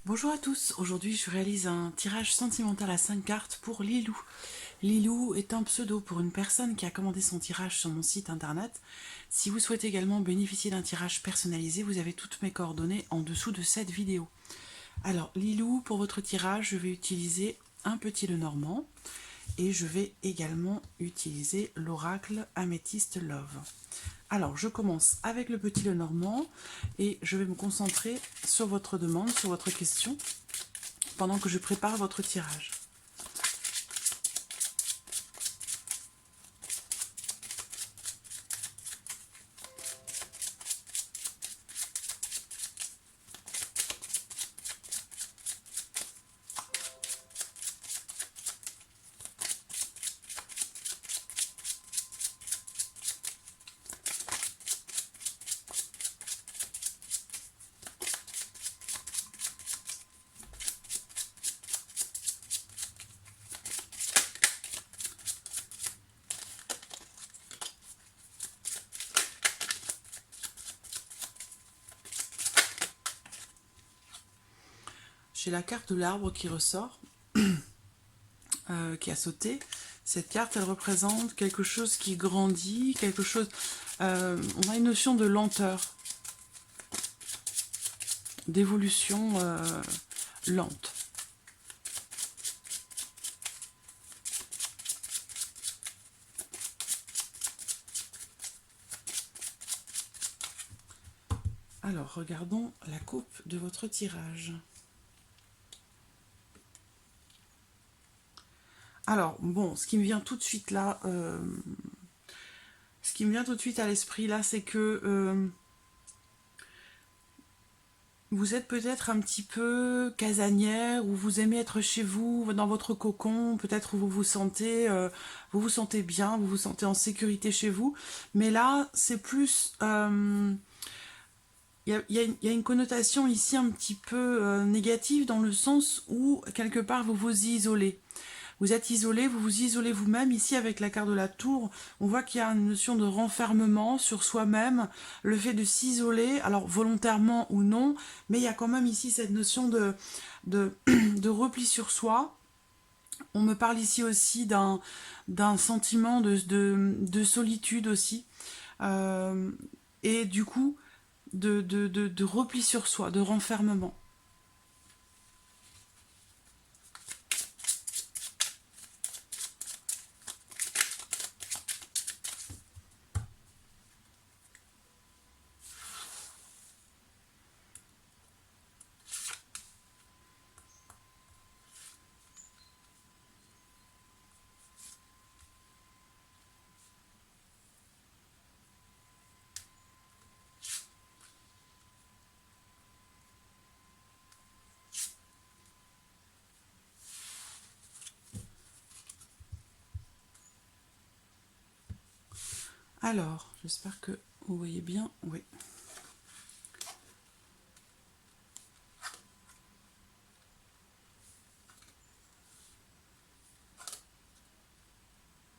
Bonjour à tous, aujourd'hui je réalise un tirage sentimental à 5 cartes pour Lilou. Lilou est un pseudo pour une personne qui a commandé son tirage sur mon site internet. Si vous souhaitez également bénéficier d'un tirage personnalisé, vous avez toutes mes coordonnées en dessous de cette vidéo. Alors Lilou, pour votre tirage, je vais utiliser un petit Lenormand et je vais également utiliser l'oracle Améthyste Love. Alors, je commence avec le petit Lenormand et je vais me concentrer sur votre demande, sur votre question, pendant que je prépare votre tirage. J'ai la carte de l'arbre qui ressort, qui a sauté. Cette carte, elle représente quelque chose qui grandit, quelque chose... on a une notion de lenteur, d'évolution lente. Alors, regardons la coupe de votre tirage. Alors, bon, ce qui me vient tout de suite là, ce qui me vient tout de suite à l'esprit là, c'est que vous êtes peut-être un petit peu casanière, ou vous aimez être chez vous, dans votre cocon, peut-être où vous vous sentez bien, vous vous sentez en sécurité chez vous. Mais là, c'est plus... il y a une connotation ici un petit peu négative, dans le sens où, quelque part, vous vous isolez. Vous êtes isolé, vous vous isolez vous-même. Ici, avec la carte de la tour, on voit qu'il y a une notion de renfermement sur soi-même, le fait de s'isoler, alors volontairement ou non, mais il y a quand même ici cette notion de repli sur soi. On me parle ici aussi d'un sentiment de solitude aussi, euh, et du coup, de repli sur soi, de renfermement. Alors, j'espère que vous voyez bien. Oui.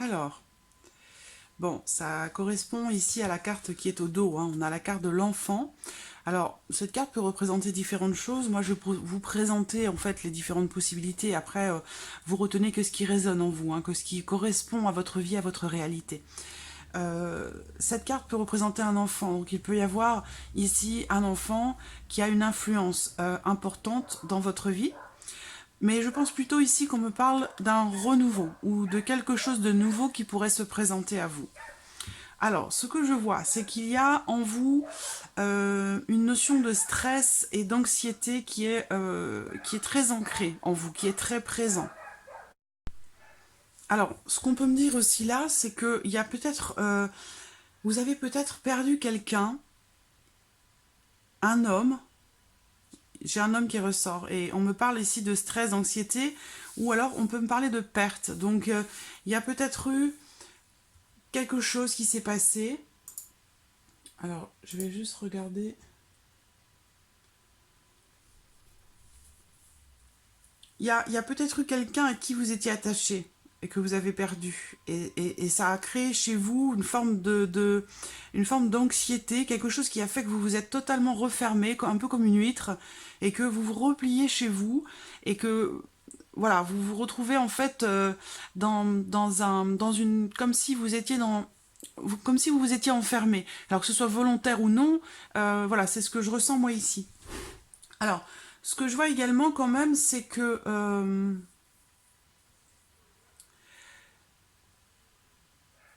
Alors, bon, ça correspond ici à la carte qui est au dos, hein. On a la carte de l'enfant. Alors, cette carte peut représenter différentes choses. Moi, je vais vous présenter en fait les différentes possibilités. Après, vous retenez que ce qui résonne en vous, hein, que ce qui correspond à votre vie, à votre réalité. Cette carte peut représenter un enfant. Donc, il peut y avoir ici un enfant qui a une influence importante dans votre vie. Mais je pense plutôt ici qu'on me parle d'un renouveau ou de quelque chose de nouveau qui pourrait se présenter à vous. Alors, ce que je vois, c'est qu'il y a en vous une notion de stress et d'anxiété qui est très ancrée en vous, qui est très présent. Alors, ce qu'on peut me dire aussi là, c'est que il y a peut-être, vous avez peut-être perdu quelqu'un, un homme. J'ai un homme qui ressort et on me parle ici de stress, d'anxiété, ou alors on peut me parler de perte. Donc, il y a peut-être eu quelque chose qui s'est passé. Alors, je vais juste regarder. Il y a peut-être eu quelqu'un à qui vous étiez attaché. et que vous avez perdu. Et ça a créé chez vous une forme une forme d'anxiété, quelque chose qui a fait que vous vous êtes totalement refermé, un peu comme une huître, et que vous vous repliez chez vous, et que voilà, vous vous retrouvez en fait dans une, comme si vous étiez comme si vous vous étiez enfermé. Alors que ce soit volontaire ou non, voilà, c'est ce que je ressens moi ici. Alors, ce que je vois également quand même, c'est que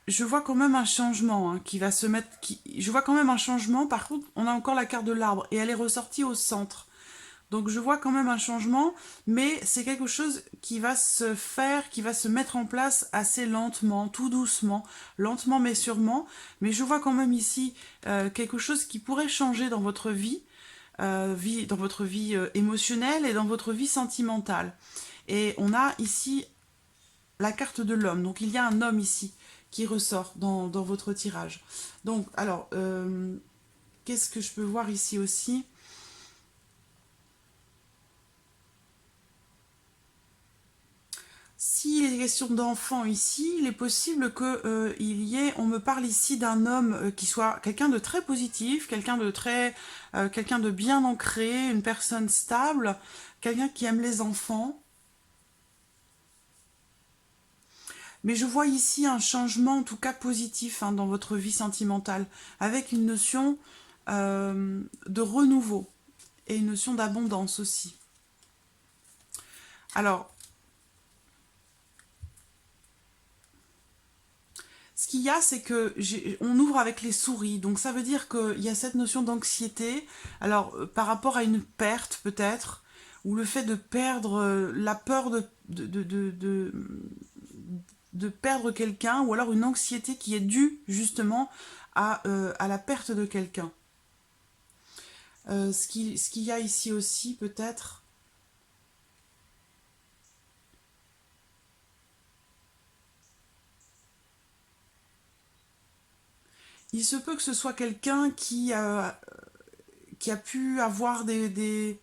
je vois quand même un changement qui va se mettre. Je vois quand même un changement. Par contre, on a encore la carte de l'arbre et elle est ressortie au centre. Donc je vois quand même un changement, mais c'est quelque chose qui va se faire, qui va se mettre en place assez lentement, tout doucement, lentement mais sûrement. Mais je vois quand même ici quelque chose qui pourrait changer dans votre vie, dans votre vie émotionnelle et dans votre vie sentimentale. Et on a ici la carte de l'homme. Donc il y a un homme ici qui ressort dans votre tirage. Donc alors, qu'est-ce que je peux voir ici aussi? S'il est question d'enfant ici, il est possible que y ait, on me parle ici d'un homme qui soit quelqu'un de très positif, quelqu'un de bien ancré, une personne stable, quelqu'un qui aime les enfants. Mais je vois ici un changement, en tout cas positif, dans votre vie sentimentale, avec une notion de renouveau et une notion d'abondance aussi. Alors, ce qu'il y a, c'est que on ouvre avec les souris, donc ça veut dire qu'il y a cette notion d'anxiété. Alors, par rapport à une perte peut-être, ou le fait de perdre, la peur de perdre quelqu'un, ou alors une anxiété qui est due justement à la perte de quelqu'un. Ce qu'il y a ici aussi peut-être, il se peut que ce soit quelqu'un qui a pu avoir des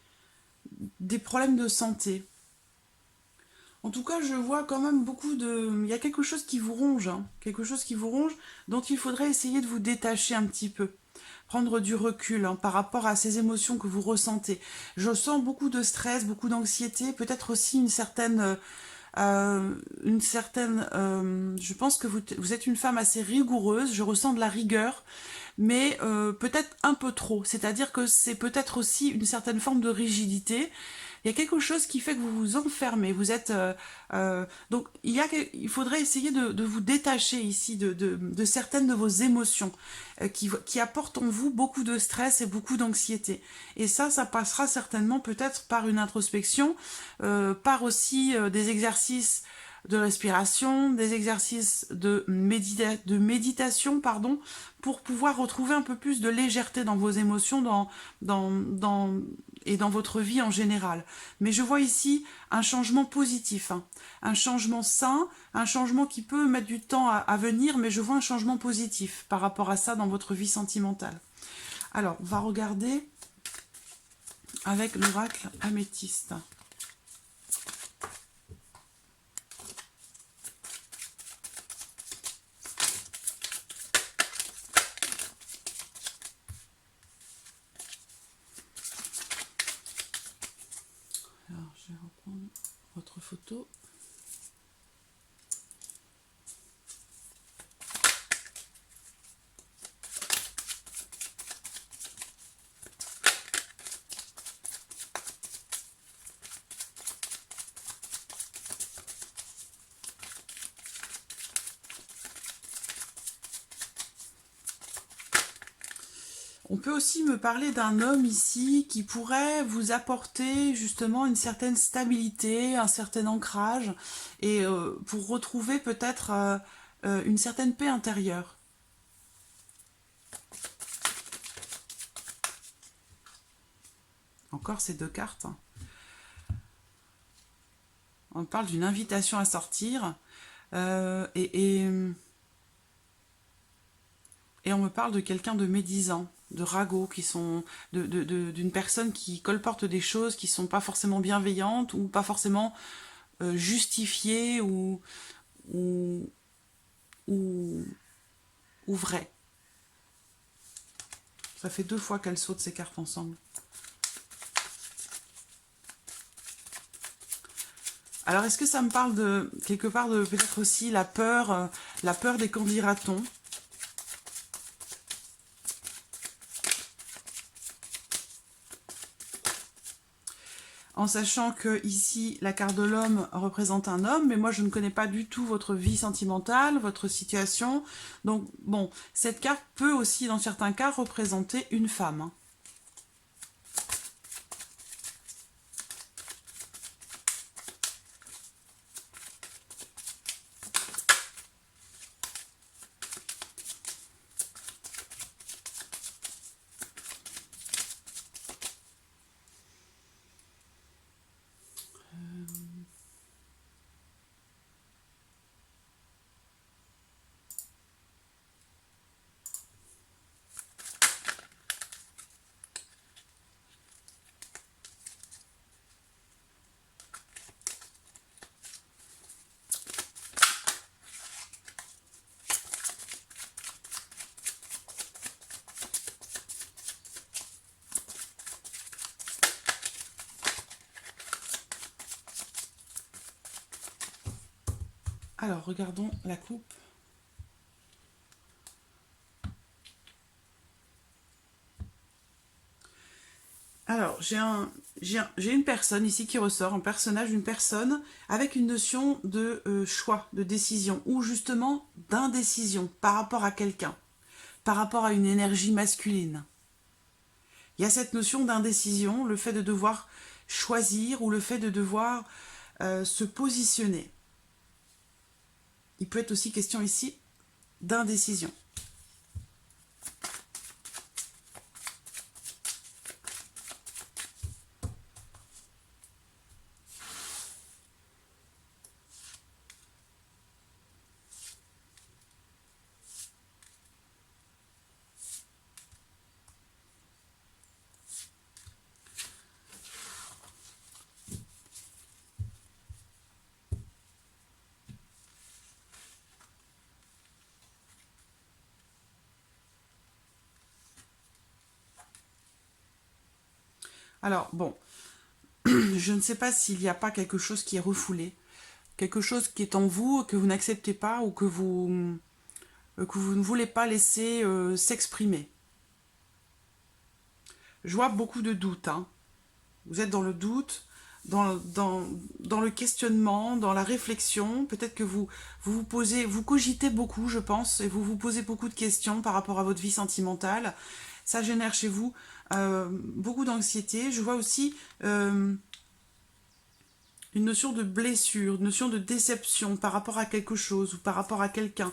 problèmes de santé. En tout cas, je vois quand même beaucoup de... Il y a quelque chose qui vous ronge, quelque chose qui vous ronge, dont il faudrait essayer de vous détacher un petit peu, prendre du recul par rapport à ces émotions que vous ressentez. Je sens beaucoup de stress, beaucoup d'anxiété, peut-être aussi je pense que vous êtes une femme assez rigoureuse, je ressens de la rigueur, mais peut-être un peu trop. C'est-à-dire que c'est peut-être aussi une certaine forme de rigidité. Il y a quelque chose qui fait que vous vous enfermez. Vous êtes donc il faudrait essayer de vous détacher ici de certaines de vos émotions qui apportent en vous beaucoup de stress et beaucoup d'anxiété. Et ça passera certainement peut-être par une introspection, par aussi des exercices de respiration, des exercices de méditation, pardon, pour pouvoir retrouver un peu plus de légèreté dans vos émotions et dans votre vie en général. Mais je vois ici un changement positif, un changement sain, un changement qui peut mettre du temps à venir, mais je vois un changement positif par rapport à ça dans votre vie sentimentale. Alors, on va regarder avec l'oracle améthyste. Alors, je vais reprendre votre photo. On peut aussi me parler d'un homme ici qui pourrait vous apporter justement une certaine stabilité, un certain ancrage, et pour retrouver peut-être une certaine paix intérieure. Encore ces deux cartes. On parle d'une invitation à sortir, et on me parle de quelqu'un de médisant, de ragot, d'une personne qui colporte des choses qui sont pas forcément bienveillantes ou pas forcément justifiées, ou ou, ou, ou vrai. Ça fait 2 fois qu'elles sautent ces cartes ensemble. Alors, est-ce que ça me parle de, quelque part, de peut-être aussi la peur des qu'en dira-t-on? En sachant que ici, la carte de l'homme représente un homme, mais moi, je ne connais pas du tout votre vie sentimentale, votre situation. Donc, bon, cette carte peut aussi, dans certains cas, représenter une femme, hein. Alors, regardons la coupe. Alors, j'ai une personne ici qui ressort, un personnage, une personne avec une notion de choix, de décision, ou justement d'indécision par rapport à quelqu'un, par rapport à une énergie masculine. Il y a cette notion d'indécision, le fait de devoir choisir ou le fait de devoir se positionner. Il peut être aussi question ici d'indécision. Alors, bon, je ne sais pas s'il n'y a pas quelque chose qui est refoulé, quelque chose qui est en vous, que vous n'acceptez pas ou que vous ne voulez pas laisser s'exprimer. Je vois beaucoup de doutes, hein. Vous êtes dans le doute, dans le questionnement, dans la réflexion. Peut-être que vous posez, vous cogitez beaucoup, je pense, et vous vous posez beaucoup de questions par rapport à votre vie sentimentale. Ça génère chez vous beaucoup d'anxiété. Je vois aussi une notion de blessure, une notion de déception par rapport à quelque chose ou par rapport à quelqu'un.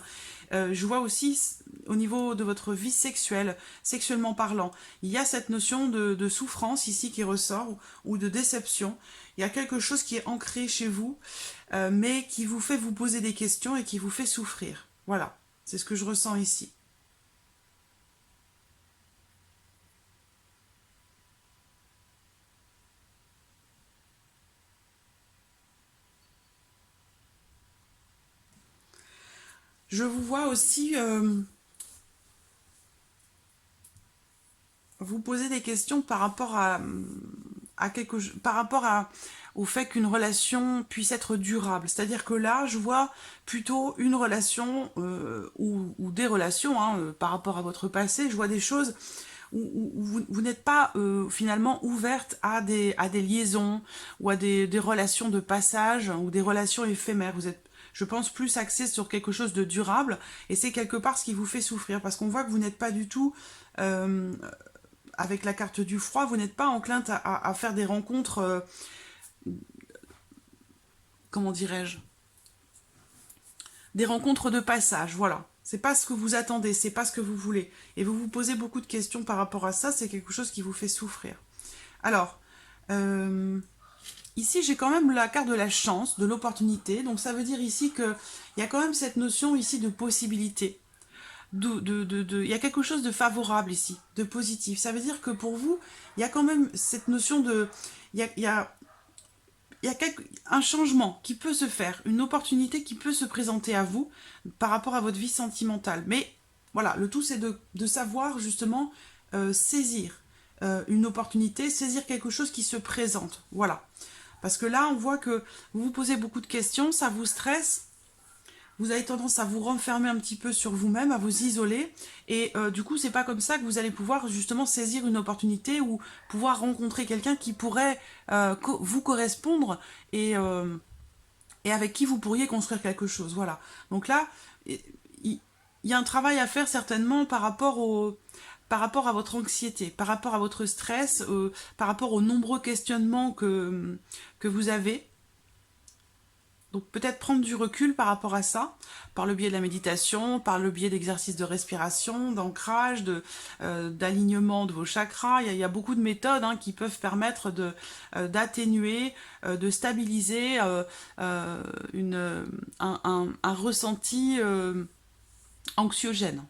Je vois aussi au niveau de votre vie sexuelle, sexuellement parlant, il y a cette notion de souffrance ici qui ressort ou de déception. Il y a quelque chose qui est ancré chez vous, mais qui vous fait vous poser des questions et qui vous fait souffrir. Voilà, c'est ce que je ressens ici. Je vous vois aussi vous poser des questions par rapport au fait qu'une relation puisse être durable. C'est-à-dire que là, je vois plutôt une relation ou des relations hein, par rapport à votre passé. Je vois des choses où vous n'êtes pas finalement ouverte à des liaisons ou à des relations de passage ou des relations éphémères. Vous êtes, je pense, plus axé sur quelque chose de durable et c'est quelque part ce qui vous fait souffrir parce qu'on voit que vous n'êtes pas du tout avec la carte du froid, vous n'êtes pas enclin à faire des rencontres, comment dirais-je, des rencontres de passage, voilà. C'est pas ce que vous attendez, c'est pas ce que vous voulez. Et vous vous posez beaucoup de questions par rapport à ça, c'est quelque chose qui vous fait souffrir. Alors, ici j'ai quand même la carte de la chance, de l'opportunité, donc ça veut dire ici qu'il y a quand même cette notion ici de possibilité. Il y a quelque chose de favorable ici, de positif. Ça veut dire que pour vous, il y a quand même cette notion de... Il y a il y a un changement qui peut se faire, une opportunité qui peut se présenter à vous par rapport à votre vie sentimentale. Mais voilà, le tout c'est de savoir justement saisir une opportunité, saisir quelque chose qui se présente. Voilà. Parce que là, on voit que vous vous posez beaucoup de questions, ça vous stresse, vous avez tendance à vous renfermer un petit peu sur vous-même, à vous isoler, et du coup, c'est pas comme ça que vous allez pouvoir justement saisir une opportunité ou pouvoir rencontrer quelqu'un qui pourrait vous correspondre et avec qui vous pourriez construire quelque chose. Voilà. Donc là, il y a un travail à faire certainement par rapport à votre anxiété, par rapport à votre stress, par rapport aux nombreux questionnements que vous avez. Donc peut-être prendre du recul par rapport à ça, par le biais de la méditation, par le biais d'exercices de respiration, d'ancrage, d'alignement de vos chakras. Il y a beaucoup de méthodes qui peuvent permettre d'atténuer, de stabiliser un ressenti anxiogène.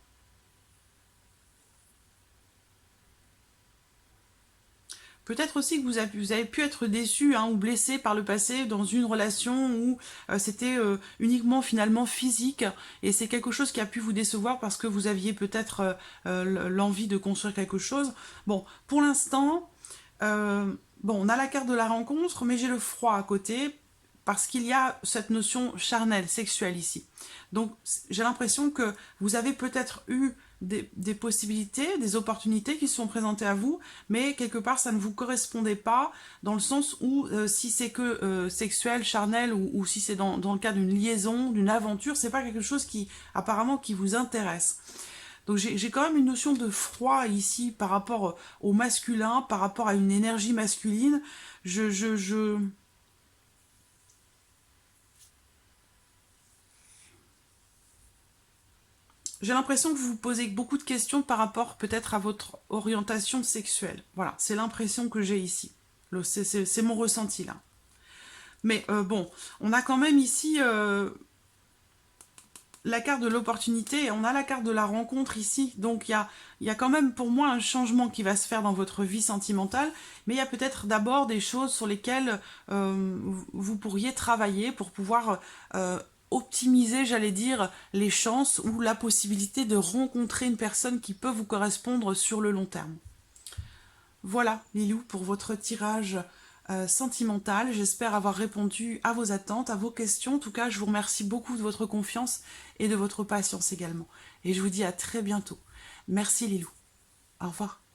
Peut-être aussi que vous avez pu être déçu ou blessé par le passé dans une relation où c'était uniquement finalement physique et c'est quelque chose qui a pu vous décevoir parce que vous aviez peut-être l'envie de construire quelque chose. Bon, pour l'instant, on a la carte de la rencontre, mais j'ai le froid à côté parce qu'il y a cette notion charnelle, sexuelle ici. Donc j'ai l'impression que vous avez peut-être eu des possibilités, des opportunités qui se sont présentées à vous, mais quelque part ça ne vous correspondait pas, dans le sens où si c'est que sexuel, charnel, ou si c'est dans le cas d'une liaison, d'une aventure, c'est pas quelque chose qui apparemment qui vous intéresse. Donc j'ai quand même une notion de froid ici par rapport au masculin, par rapport à une énergie masculine. J'ai l'impression que vous vous posez beaucoup de questions par rapport peut-être à votre orientation sexuelle. Voilà, c'est l'impression que j'ai ici. C'est mon ressenti là. Mais bon, on a quand même ici la carte de l'opportunité et on a la carte de la rencontre ici. Donc il y a quand même pour moi un changement qui va se faire dans votre vie sentimentale, mais il y a peut-être d'abord des choses sur lesquelles vous pourriez travailler pour pouvoir optimiser, j'allais dire, les chances ou la possibilité de rencontrer une personne qui peut vous correspondre sur le long terme. Voilà, Lilou, pour votre tirage sentimental. J'espère avoir répondu à vos attentes, à vos questions. En tout cas, je vous remercie beaucoup de votre confiance et de votre patience également. Et je vous dis à très bientôt. Merci, Lilou. Au revoir.